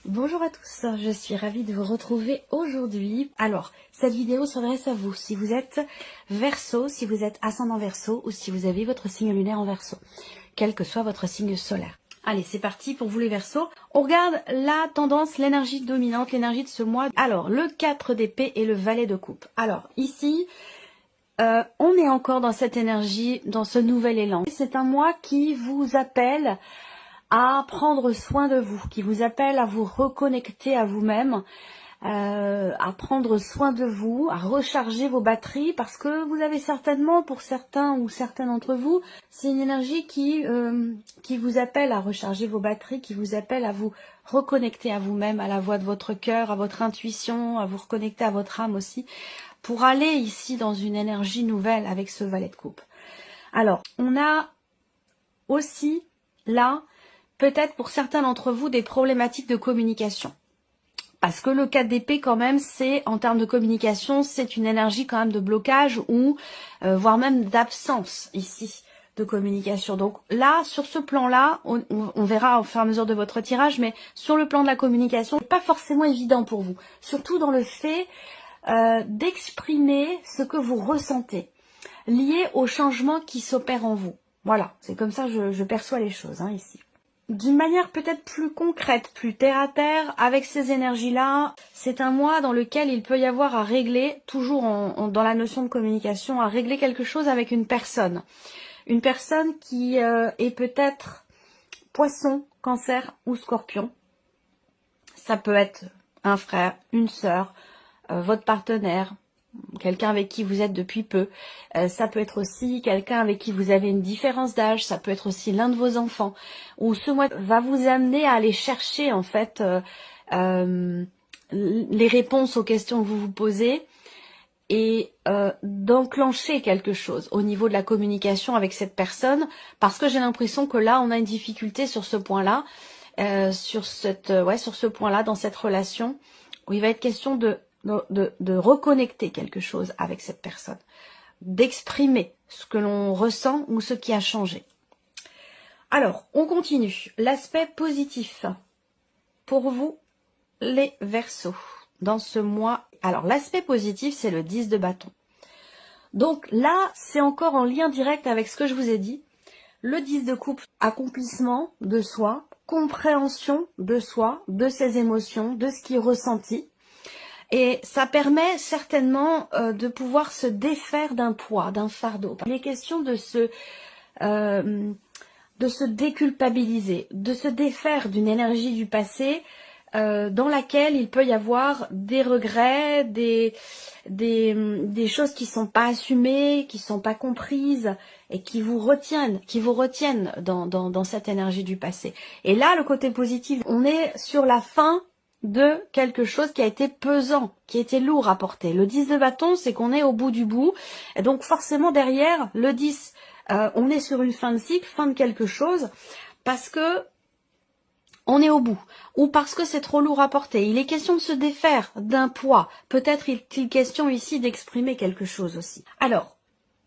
Bonjour à tous, je suis ravie de vous retrouver aujourd'hui. Alors, cette vidéo s'adresse à vous, si vous êtes Verseau, si vous êtes ascendant Verseau ou si vous avez votre signe lunaire en Verseau, quel que soit votre signe solaire. Allez, c'est parti pour vous les Verseaux. On regarde la tendance, l'énergie dominante, l'énergie de ce mois. Alors, le 4 d'épée et le valet de coupe. Alors, ici, on est encore dans cette énergie, dans ce nouvel élan. C'est un mois qui vous appelle à prendre soin de vous, qui vous appelle à vous reconnecter à vous-même, à prendre soin de vous, à recharger vos batteries, parce que vous avez certainement, pour certains ou certains d'entre vous, c'est une énergie qui vous appelle à recharger vos batteries, qui vous appelle à vous reconnecter à vous-même, à la voix de votre cœur, à votre intuition, à vous reconnecter à votre âme aussi, pour aller ici dans une énergie nouvelle avec ce valet de coupe. Alors, on a aussi là, peut-être pour certains d'entre vous, des problématiques de communication. Parce que le 4 d'épée, quand même, c'est, en termes de communication, c'est une énergie quand même de blocage ou voire même d'absence ici de communication. Donc là, sur ce plan-là, on verra au fur et à mesure de votre tirage, mais sur le plan de la communication, c'est pas forcément évident pour vous. Surtout dans le fait d'exprimer ce que vous ressentez, lié au changement qui s'opère en vous. Voilà, c'est comme ça que je perçois les choses ici. D'une manière peut-être plus concrète, plus terre à terre, avec ces énergies-là, c'est un mois dans lequel il peut y avoir à régler, toujours dans la notion de communication, à régler quelque chose avec une personne. Une personne qui est peut-être Poisson, Cancer ou Scorpion. Ça peut être un frère, une sœur, votre partenaire, quelqu'un avec qui vous êtes depuis peu. Ça peut être aussi quelqu'un avec qui vous avez une différence d'âge. Ça peut être aussi l'un de vos enfants. Ou ce mois va vous amener à aller chercher en fait les réponses aux questions que vous vous posez et d'enclencher quelque chose au niveau de la communication avec cette personne. Parce que j'ai l'impression que là, on a une difficulté sur ce point-là, sur ce point-là, dans cette relation, où il va être question de reconnecter quelque chose avec cette personne, d'exprimer ce que l'on ressent ou ce qui a changé. Alors, on continue. L'aspect positif pour vous, les Verseaux, dans ce mois. Alors, l'aspect positif, c'est le 10 de bâton. Donc là, c'est encore en lien direct avec ce que je vous ai dit. Le 10 de coupe, accomplissement de soi, compréhension de soi, de ses émotions, de ce qui est ressenti. Et ça permet certainement de pouvoir se défaire d'un poids, d'un fardeau. Il est question de se déculpabiliser, de se défaire d'une énergie du passé dans laquelle il peut y avoir des regrets, des choses qui sont pas assumées, qui sont pas comprises et qui vous retiennent dans cette énergie du passé. Et là, le côté positif, on est sur la fin de quelque chose qui a été pesant, qui a été lourd à porter. Le 10 de bâton, c'est qu'on est au bout du bout. Et donc forcément derrière, le 10, on est sur une fin de cycle, fin de quelque chose, parce que on est au bout, ou parce que c'est trop lourd à porter. Il est question de se défaire d'un poids. Peut-être est-il question ici d'exprimer quelque chose aussi. Alors,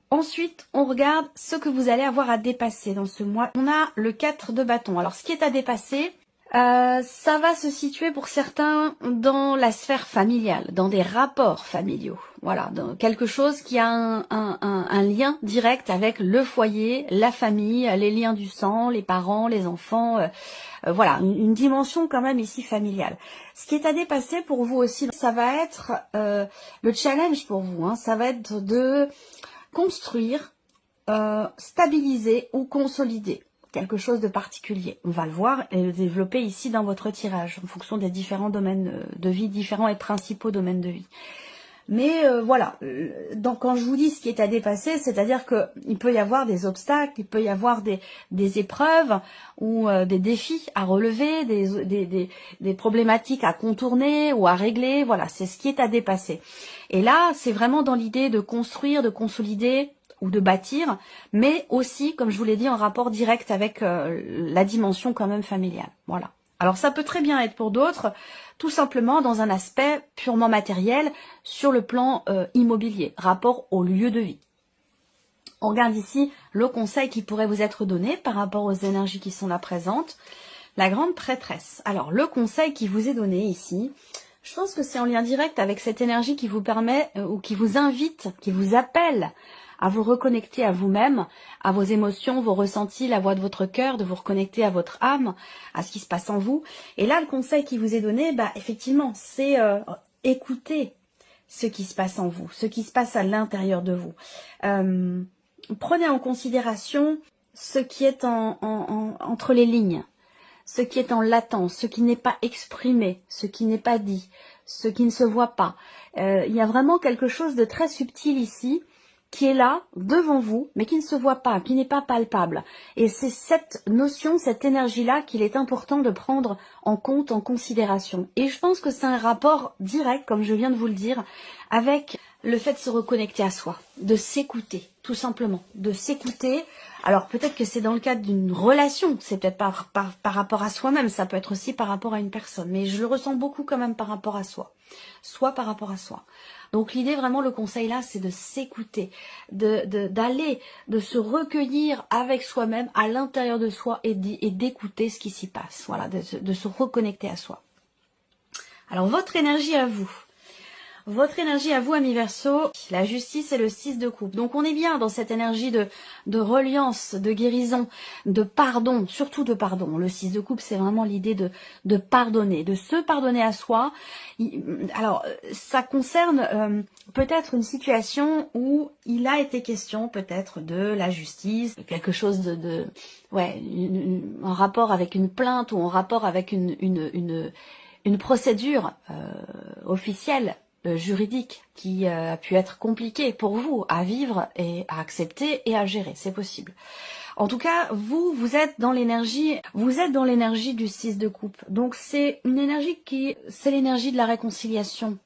ensuite, on regarde ce que vous allez avoir à dépasser dans ce mois. On a le 4 de bâton. Alors, ce qui est à dépasser, ça va se situer pour certains dans la sphère familiale, dans des rapports familiaux. Voilà, dans quelque chose qui a un lien direct avec le foyer, la famille, les liens du sang, les parents, les enfants. Voilà, une dimension quand même ici familiale. Ce qui est à dépasser pour vous aussi, ça va être le challenge pour vous. Ça va être de construire, stabiliser ou consolider quelque chose de particulier. On va le voir et le développer ici dans votre tirage, en fonction des différents domaines de vie, différents et principaux domaines de vie. Mais voilà, donc quand je vous dis ce qui est à dépasser, c'est-à-dire qu'il peut y avoir des obstacles, il peut y avoir des épreuves ou des défis à relever, des problématiques à contourner ou à régler. Voilà, c'est ce qui est à dépasser. Et là, c'est vraiment dans l'idée de construire, de consolider ou de bâtir, mais aussi, comme je vous l'ai dit, en rapport direct avec la dimension quand même familiale. Voilà. Alors ça peut très bien être pour d'autres, tout simplement dans un aspect purement matériel, sur le plan immobilier, rapport au lieu de vie. On regarde ici le conseil qui pourrait vous être donné par rapport aux énergies qui sont là présentes. La grande prêtresse. Alors, le conseil qui vous est donné ici, je pense que c'est en lien direct avec cette énergie qui vous permet ou qui vous invite, qui vous appelle à vous reconnecter à vous-même, à vos émotions, vos ressentis, la voix de votre cœur, de vous reconnecter à votre âme, à ce qui se passe en vous. Et là, le conseil qui vous est donné, effectivement, c'est écouter ce qui se passe en vous, ce qui se passe à l'intérieur de vous. Prenez en considération ce qui est entre les lignes, ce qui est en latence, ce qui n'est pas exprimé, ce qui n'est pas dit, ce qui ne se voit pas. Il y a vraiment quelque chose de très subtil ici, qui est là, devant vous, mais qui ne se voit pas, qui n'est pas palpable. Et c'est cette notion, cette énergie-là qu'il est important de prendre en compte, en considération. Et je pense que c'est un rapport direct, comme je viens de vous le dire, avec le fait de se reconnecter à soi, de s'écouter, tout simplement, de s'écouter. Alors peut-être que c'est dans le cadre d'une relation, c'est peut-être par rapport à soi-même, ça peut être aussi par rapport à une personne, mais je le ressens beaucoup quand même par rapport à soi, soit par rapport à soi. Donc l'idée vraiment, le conseil là, c'est de s'écouter, d'aller, de se recueillir avec soi-même, à l'intérieur de soi et d'écouter ce qui s'y passe, voilà, de se reconnecter à soi. Alors votre énergie à vous. Votre énergie à vous, amis Verseau, la justice et le 6 de coupe. Donc on est bien dans cette énergie de reliance, de guérison, de pardon, surtout de pardon. Le 6 de coupe, c'est vraiment l'idée de pardonner, de se pardonner à soi. Alors, ça concerne peut-être une situation où il a été question peut-être de la justice, quelque chose en rapport avec une plainte ou en rapport avec une procédure officielle, juridique, qui a pu être compliqué pour vous à vivre et à accepter et à gérer, c'est possible. En tout cas, vous êtes dans l'énergie, du 6 de coupe. Donc c'est une énergie c'est l'énergie de la réconciliation.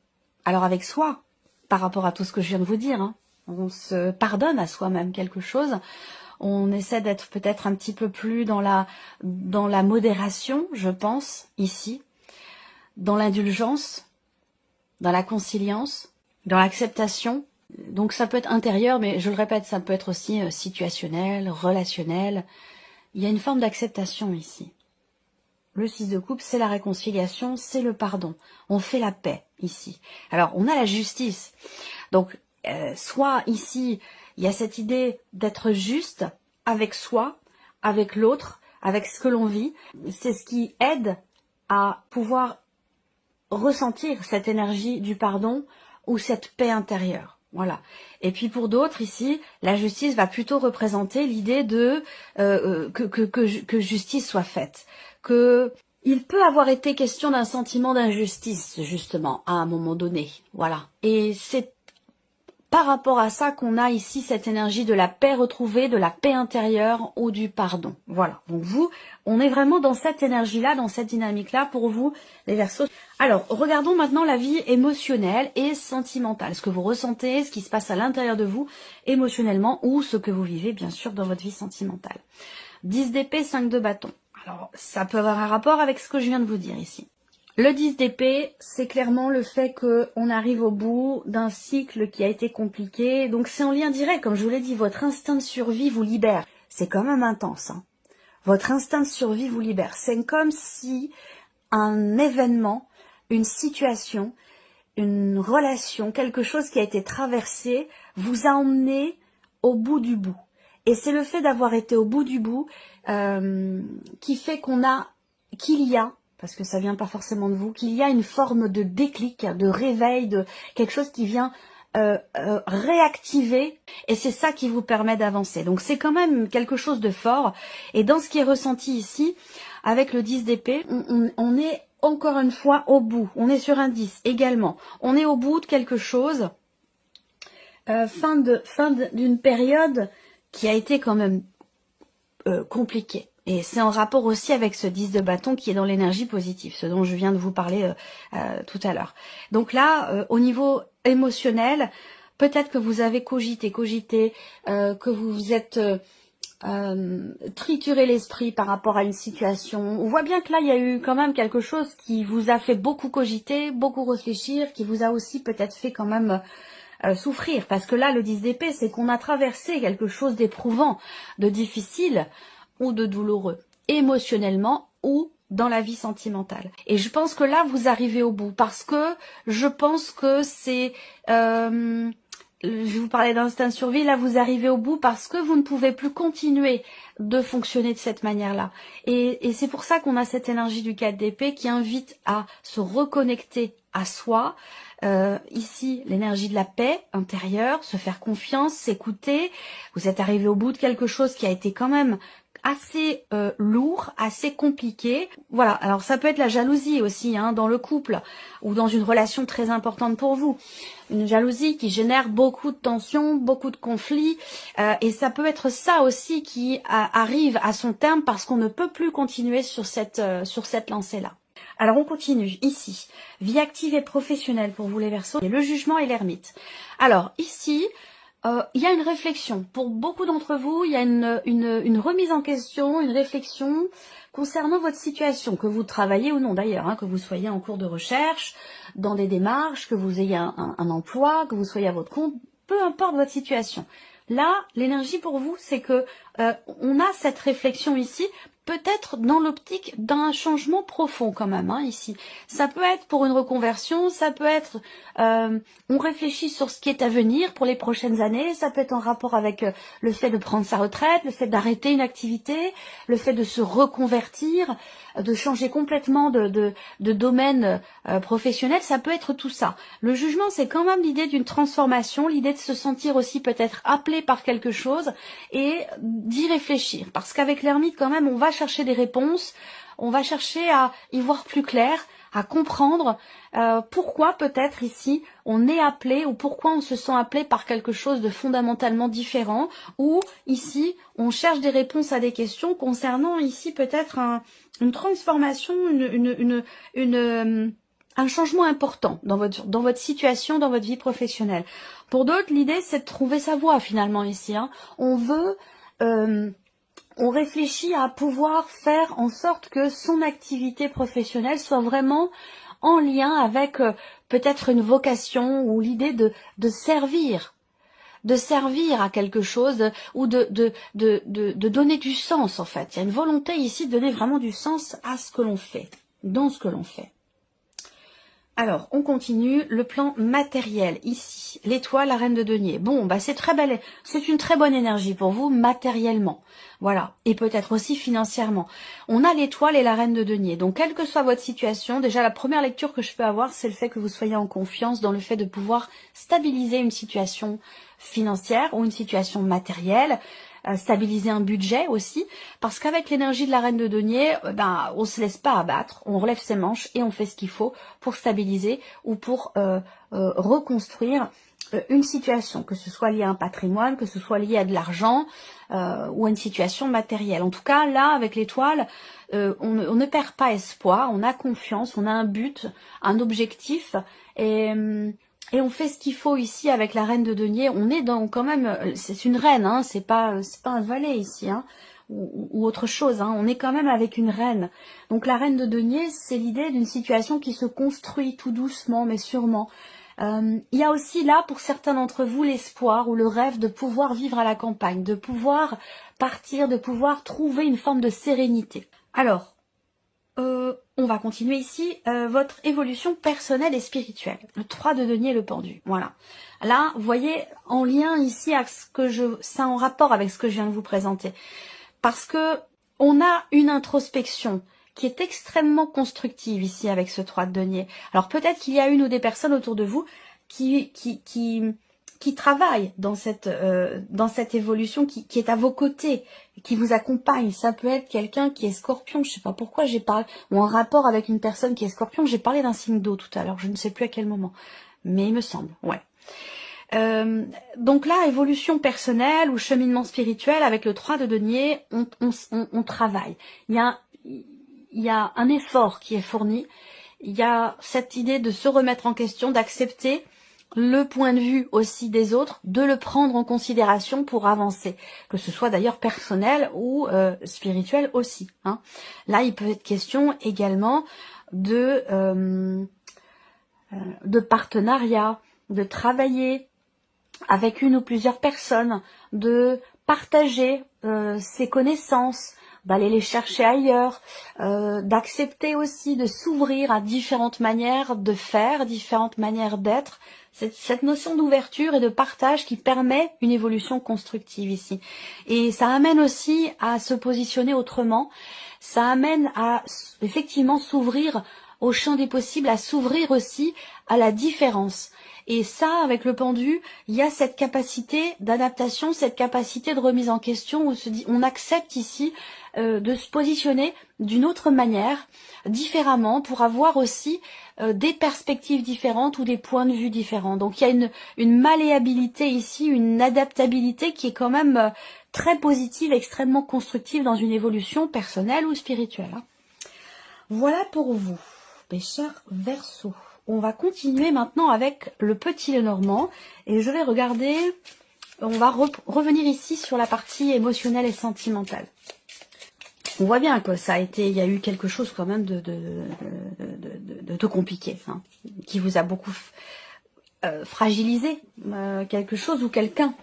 Alors avec soi, par rapport à tout ce que je viens de vous dire, hein, on se pardonne à soi-même quelque chose. On essaie d'être peut-être un petit peu plus dans la modération, je pense, ici, dans l'indulgence, dans la conciliance, dans l'acceptation. Donc ça peut être intérieur, mais je le répète, ça peut être aussi situationnel, relationnel. Il y a une forme d'acceptation ici. Le 6 de coupe, c'est la réconciliation, c'est le pardon. On fait la paix ici. Alors, on a la justice. Donc, soit ici, il y a cette idée d'être juste avec soi, avec l'autre, avec ce que l'on vit. C'est ce qui aide à pouvoir ressentir cette énergie du pardon ou cette paix intérieure. Voilà. Et puis pour d'autres ici, la justice va plutôt représenter l'idée de que justice soit faite. Que il peut avoir été question d'un sentiment d'injustice justement à un moment donné. Voilà. Et c'est par rapport à ça qu'on a ici cette énergie de la paix retrouvée, de la paix intérieure ou du pardon. Voilà. Donc vous, on est vraiment dans cette énergie-là, dans cette dynamique-là pour vous, les Verseaux. Alors, regardons maintenant la vie émotionnelle et sentimentale. Ce que vous ressentez, ce qui se passe à l'intérieur de vous, émotionnellement, ou ce que vous vivez, bien sûr, dans votre vie sentimentale. 10 d'épée, 5 de bâton. Alors, ça peut avoir un rapport avec ce que je viens de vous dire ici. Le 10 d'épée, c'est clairement le fait qu'on arrive au bout d'un cycle qui a été compliqué. Donc c'est en lien direct, comme je vous l'ai dit, votre instinct de survie vous libère. C'est quand même intense, hein. Votre instinct de survie vous libère. C'est comme si un événement, une situation, une relation, quelque chose qui a été traversé, vous a emmené au bout du bout. Et c'est le fait d'avoir été au bout du bout qui fait qu'il y a, parce que ça vient pas forcément de vous, qu'il y a une forme de déclic, de réveil, de quelque chose qui vient réactiver, et c'est ça qui vous permet d'avancer. Donc c'est quand même quelque chose de fort, et dans ce qui est ressenti ici, avec le 10 d'épée, on est encore une fois au bout, on est sur un 10 également, on est au bout de quelque chose, fin d'une période qui a été quand même compliquée. Et c'est en rapport aussi avec ce 10 de bâton qui est dans l'énergie positive, ce dont je viens de vous parler tout à l'heure. Donc là, au niveau émotionnel, peut-être que vous avez cogité, que vous vous êtes trituré l'esprit par rapport à une situation. On voit bien que là, il y a eu quand même quelque chose qui vous a fait beaucoup cogiter, beaucoup réfléchir, qui vous a aussi peut-être fait quand même souffrir. Parce que là, le 10 d'épée, c'est qu'on a traversé quelque chose d'éprouvant, de difficile, ou de douloureux, émotionnellement ou dans la vie sentimentale. Et je pense que là, vous arrivez au bout, parce que je pense que c'est... je vous parlais d'instinct de survie, là vous arrivez au bout parce que vous ne pouvez plus continuer de fonctionner de cette manière-là. Et c'est pour ça qu'on a cette énergie du 4 d'épée qui invite à se reconnecter à soi. Ici, l'énergie de la paix intérieure, se faire confiance, s'écouter. Vous êtes arrivé au bout de quelque chose qui a été quand même assez lourd, assez compliqué. Voilà, alors ça peut être la jalousie aussi hein, dans le couple ou dans une relation très importante pour vous. Une jalousie qui génère beaucoup de tensions, beaucoup de conflits et ça peut être ça aussi qui arrive à son terme parce qu'on ne peut plus continuer sur cette lancée-là. Alors on continue ici, vie active et professionnelle pour vous les Verseaux, et le jugement et l'ermite. Alors ici, il y a une réflexion. Pour beaucoup d'entre vous, il y a une remise en question, une réflexion concernant votre situation, que vous travaillez ou non d'ailleurs, hein, que vous soyez en cours de recherche, dans des démarches, que vous ayez un emploi, que vous soyez à votre compte, peu importe votre situation. Là, l'énergie pour vous, c'est que on a cette réflexion ici, peut-être dans l'optique d'un changement profond quand même, hein, ici. Ça peut être pour une reconversion, ça peut être, on réfléchit sur ce qui est à venir pour les prochaines années, ça peut être en rapport avec le fait de prendre sa retraite, le fait d'arrêter une activité, le fait de se reconvertir, de changer complètement de domaine professionnel, ça peut être tout ça. Le jugement, c'est quand même l'idée d'une transformation, l'idée de se sentir aussi peut-être appelé par quelque chose et d'y réfléchir. Parce qu'avec l'ermite, quand même, on va chercher des réponses, on va chercher à y voir plus clair, à comprendre pourquoi peut-être ici on est appelé ou pourquoi on se sent appelé par quelque chose de fondamentalement différent, ou ici on cherche des réponses à des questions concernant ici peut-être une transformation, un changement important dans votre situation, dans votre vie professionnelle. Pour d'autres, l'idée c'est de trouver sa voie finalement ici. Hein. On veut... on réfléchit à pouvoir faire en sorte que son activité professionnelle soit vraiment en lien avec peut-être une vocation ou l'idée de servir à quelque chose ou de donner du sens en fait. Il y a une volonté ici de donner vraiment du sens à ce que l'on fait, dans ce que l'on fait. Alors, on continue, le plan matériel, ici, l'étoile, la reine de denier. Bon, bah c'est très belle, c'est une très bonne énergie pour vous, matériellement. Voilà, et peut-être aussi financièrement. On a l'étoile et la reine de denier. Donc, quelle que soit votre situation, déjà la première lecture que je peux avoir, c'est le fait que vous soyez en confiance dans le fait de pouvoir stabiliser une situation financière ou une situation matérielle, stabiliser un budget aussi, parce qu'avec l'énergie de la reine de denier, ben, on se laisse pas abattre, on relève ses manches et on fait ce qu'il faut pour stabiliser ou pour reconstruire une situation, que ce soit lié à un patrimoine, que ce soit lié à de l'argent ou à une situation matérielle. En tout cas, là, avec l'étoile, on ne perd pas espoir, on a confiance, on a un but, un objectif, et on fait ce qu'il faut ici avec la reine de denier. On est dans quand même, c'est une reine, hein, c'est pas un valet ici, hein, ou autre chose. Hein, on est quand même avec une reine. Donc la reine de denier, c'est l'idée d'une situation qui se construit tout doucement, mais sûrement. Il y a aussi là, pour certains d'entre vous, l'espoir ou le rêve de pouvoir vivre à la campagne, de pouvoir partir, de pouvoir trouver une forme de sérénité. Alors, on va continuer ici, votre évolution personnelle et spirituelle. Le 3 de denier, le pendu. Voilà. Là, vous voyez, en lien ici avec ça en rapport avec ce que je viens de vous présenter. Parce que on a une introspection qui est extrêmement constructive ici avec ce 3 de denier. Alors peut-être qu'il y a une ou des personnes autour de vous qui travaille dans cette évolution, qui est à vos côtés, qui vous accompagne. Ça peut être quelqu'un qui est scorpion, je sais pas pourquoi j'ai parlé, ou en rapport avec une personne qui est scorpion. J'ai parlé d'un signe d'eau tout à l'heure, je ne sais plus à quel moment, mais il me semble, ouais. Donc là, évolution personnelle ou cheminement spirituel, avec le 3 de denier, on travaille. Il y a un effort qui est fourni, il y a cette idée de se remettre en question, d'accepter le point de vue aussi des autres, de le prendre en considération pour avancer, que ce soit d'ailleurs personnel ou spirituel aussi. Hein. Là, il peut être question également de partenariat, de travailler avec une ou plusieurs personnes, de partager ses connaissances, d'aller les chercher ailleurs, d'accepter aussi de s'ouvrir à différentes manières de faire, différentes manières d'être. C'est cette notion d'ouverture et de partage qui permet une évolution constructive ici. Et ça amène aussi à se positionner autrement, ça amène à effectivement s'ouvrir au champ des possibles, à s'ouvrir aussi à la différence. Et ça, avec le pendu, il y a cette capacité d'adaptation, cette capacité de remise en question, où on accepte ici de se positionner d'une autre manière, différemment, pour avoir aussi des perspectives différentes ou des points de vue différents. Donc il y a une malléabilité ici, une adaptabilité qui est quand même très positive, extrêmement constructive dans une évolution personnelle ou spirituelle. Voilà pour vous, mes chers Verseaux. On va continuer maintenant avec le petit Lenormand et je vais regarder, on va revenir ici sur la partie émotionnelle et sentimentale. On voit bien que ça a été, il y a eu quelque chose quand même de compliqué, hein, qui vous a beaucoup fragilisé, quelque chose ou quelqu'un.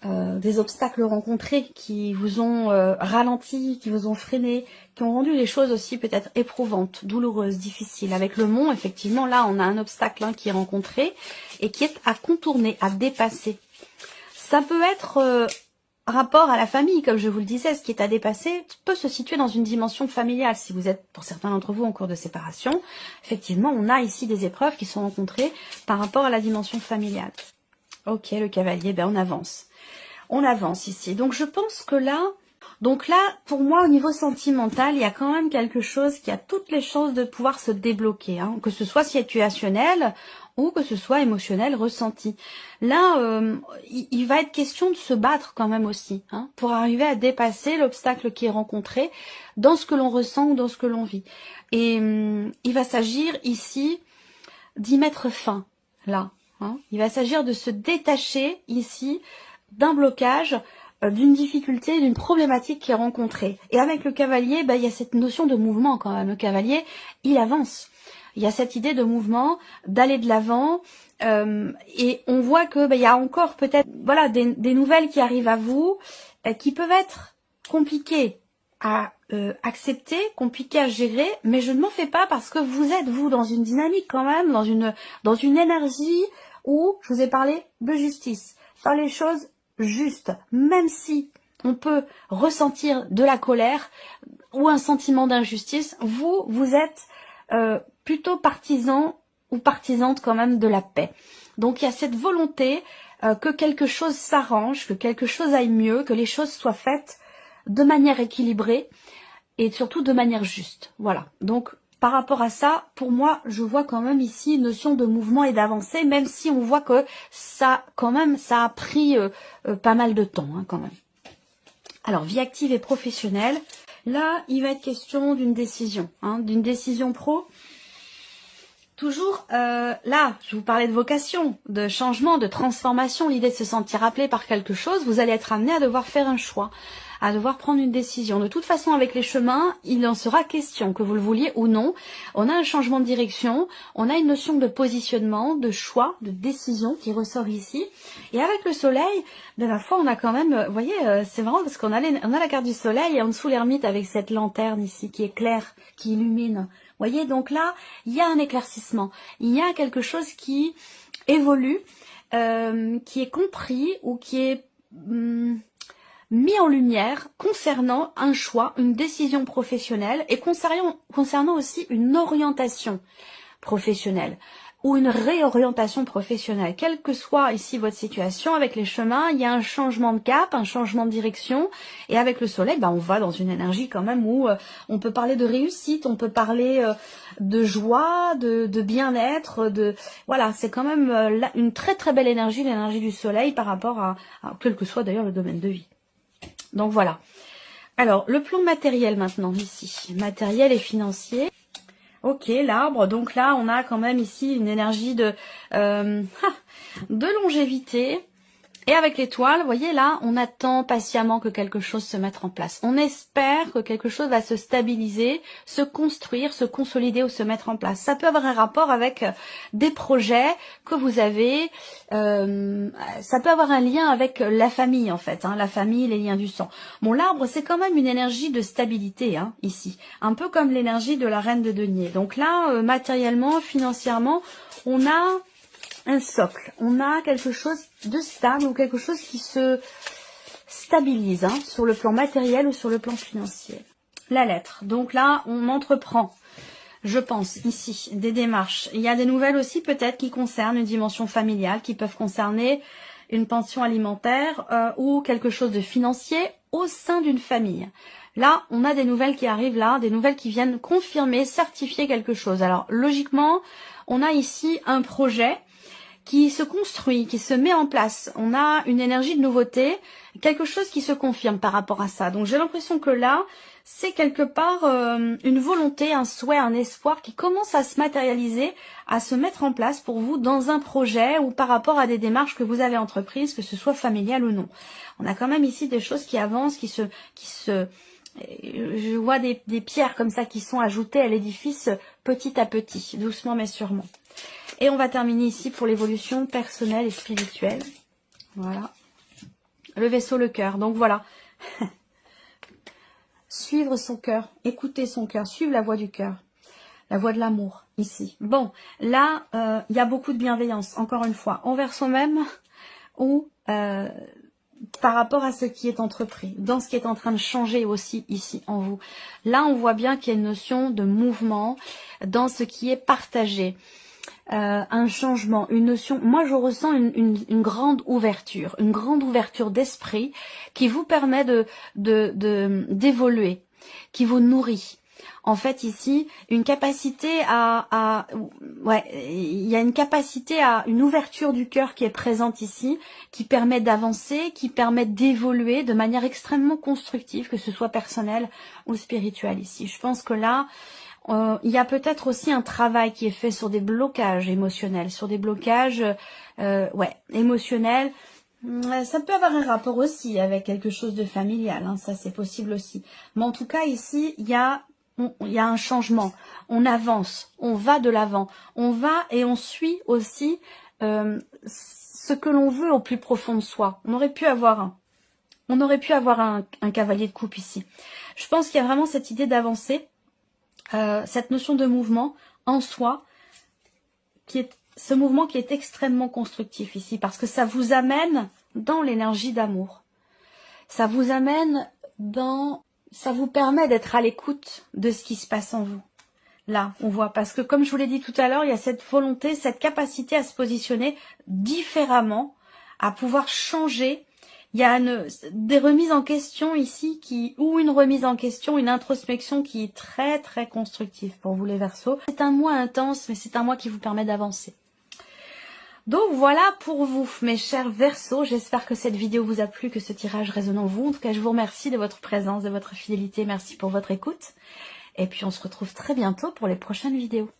Des obstacles rencontrés qui vous ont ralenti, qui vous ont freiné, qui ont rendu les choses aussi peut-être éprouvantes, douloureuses, difficiles. Avec le mont, effectivement, là, on a un obstacle qui est rencontré et qui est à contourner, à dépasser. Ça peut être rapport à la famille, comme je vous le disais, ce qui est à dépasser peut se situer dans une dimension familiale. Si vous êtes, pour certains d'entre vous, en cours de séparation, effectivement, on a ici des épreuves qui sont rencontrées par rapport à la dimension familiale. Ok, le cavalier, ben on avance. On avance ici. Donc je pense que là, pour moi, au niveau sentimental, il y a quand même quelque chose qui a toutes les chances de pouvoir se débloquer, hein, que ce soit situationnel ou que ce soit émotionnel, ressenti. Là, il va être question de se battre quand même aussi, hein, pour arriver à dépasser l'obstacle qui est rencontré dans ce que l'on ressent ou dans ce que l'on vit. Et il va s'agir ici d'y mettre fin, là. Hein. Il va s'agir de se détacher ici d'un blocage, d'une difficulté, d'une problématique qui est rencontrée. Et avec le cavalier, il y a cette notion de mouvement quand même. Le cavalier, il avance. Il y a cette idée de mouvement, d'aller de l'avant. Et on voit que il y a encore peut-être voilà des nouvelles qui arrivent à vous, qui peuvent être compliquées à accepter, compliquées à gérer, mais je ne m'en fais pas parce que vous êtes, vous, dans une dynamique quand même, dans une énergie où je vous ai parlé de justice. Faire les choses juste, même si on peut ressentir de la colère ou un sentiment d'injustice, vous êtes plutôt partisan ou partisante quand même de la paix. Donc il y a cette volonté que quelque chose s'arrange, que quelque chose aille mieux, que les choses soient faites de manière équilibrée et surtout de manière juste. Voilà, donc par rapport à ça, pour moi, je vois quand même ici une notion de mouvement et d'avancée, même si on voit que ça, quand même, ça a pris pas mal de temps, hein, quand même. Alors, vie active et professionnelle. Là, il va être question d'une décision, hein, d'une décision pro. Toujours, là, je vous parlais de vocation, de changement, de transformation, l'idée de se sentir appelé par quelque chose. Vous allez être amené à devoir faire un choix, à devoir prendre une décision. De toute façon, avec les chemins, il en sera question, que vous le vouliez ou non. On a un changement de direction, on a une notion de positionnement, de choix, de décision qui ressort ici. Et avec le soleil, de la fois, on a quand même, vous voyez, c'est marrant parce qu'on a la carte du soleil et en dessous l'ermite avec cette lanterne ici qui est claire, qui illumine. Vous voyez, donc là, il y a un éclaircissement, il y a quelque chose qui évolue, qui est compris ou qui est mis en lumière concernant un choix, une décision professionnelle et concernant aussi une orientation professionnelle ou une réorientation professionnelle. Quelle que soit ici votre situation, avec les chemins, il y a un changement de cap, un changement de direction. Et avec le soleil, on va dans une énergie quand même où on peut parler de réussite, on peut parler de joie, de bien-être, voilà, c'est quand même une très très belle énergie, l'énergie du soleil par rapport à quel que soit d'ailleurs le domaine de vie. Donc voilà. Alors, le plan matériel maintenant ici, matériel et financier. Ok, l'arbre, donc là on a quand même ici une énergie de longévité, Et avec l'étoile, vous voyez là, on attend patiemment que quelque chose se mette en place. On espère que quelque chose va se stabiliser, se construire, se consolider ou se mettre en place. Ça peut avoir un rapport avec des projets que vous avez. Ça peut avoir un lien avec la famille en fait, hein, la famille, les liens du sang. Bon, l'arbre, c'est quand même une énergie de stabilité hein, ici, un peu comme l'énergie de la reine de denier. Donc là, matériellement, financièrement, on a un socle, on a quelque chose de stable ou quelque chose qui se stabilise hein, sur le plan matériel ou sur le plan financier. La lettre, donc là on entreprend, je pense ici, des démarches. Il y a des nouvelles aussi peut-être qui concernent une dimension familiale, qui peuvent concerner une pension alimentaire ou quelque chose de financier au sein d'une famille. Là, on a des nouvelles qui arrivent là, des nouvelles qui viennent confirmer, certifier quelque chose. Alors logiquement, on a ici un projet qui se construit, qui se met en place. On a une énergie de nouveauté, quelque chose qui se confirme par rapport à ça. Donc j'ai l'impression que là, c'est quelque part une volonté, un souhait, un espoir qui commence à se matérialiser, à se mettre en place pour vous dans un projet ou par rapport à des démarches que vous avez entreprises, que ce soit familial ou non. On a quand même ici des choses qui avancent, je vois des pierres comme ça qui sont ajoutées à l'édifice petit à petit, doucement mais sûrement. Et on va terminer ici pour l'évolution personnelle et spirituelle. Voilà. Le vaisseau, le cœur. Donc voilà. Suivre son cœur, écouter son cœur, suivre la voie du cœur. La voie de l'amour, ici. Bon, là, il y a beaucoup de bienveillance, encore une fois, envers soi-même ou par rapport à ce qui est entrepris, dans ce qui est en train de changer aussi ici en vous. Là, on voit bien qu'il y a une notion de mouvement dans ce qui est partagé. Un changement, une notion, moi je ressens une grande ouverture d'esprit qui vous permet d'évoluer, qui vous nourrit. En fait ici, une capacité il y a une capacité à une ouverture du cœur qui est présente ici, qui permet d'avancer, qui permet d'évoluer de manière extrêmement constructive, que ce soit personnel ou spirituel ici. Je pense que là, il y a peut-être aussi un travail qui est fait sur des blocages émotionnels, sur des blocages émotionnels. Ça peut avoir un rapport aussi avec quelque chose de familial, hein, ça c'est possible aussi. Mais en tout cas ici, il y a un changement, on avance, on va de l'avant, on va et on suit aussi ce que l'on veut au plus profond de soi. On aurait pu avoir un cavalier de coupe ici. Je pense qu'il y a vraiment cette idée d'avancer. Cette notion de mouvement en soi, ce mouvement qui est extrêmement constructif ici, parce que ça vous amène dans l'énergie d'amour. Ça vous amène ça vous permet d'être à l'écoute de ce qui se passe en vous. Là, on voit, parce que comme je vous l'ai dit tout à l'heure, il y a cette volonté, cette capacité à se positionner différemment, à pouvoir changer. Il y a des remises en question ici, une remise en question, une introspection qui est très très constructive pour vous les Verseaux. C'est un mois intense, mais c'est un mois qui vous permet d'avancer. Donc voilà pour vous, mes chers Verseaux. J'espère que cette vidéo vous a plu, que ce tirage résonne en vous. En tout cas, je vous remercie de votre présence, de votre fidélité. Merci pour votre écoute. Et puis on se retrouve très bientôt pour les prochaines vidéos.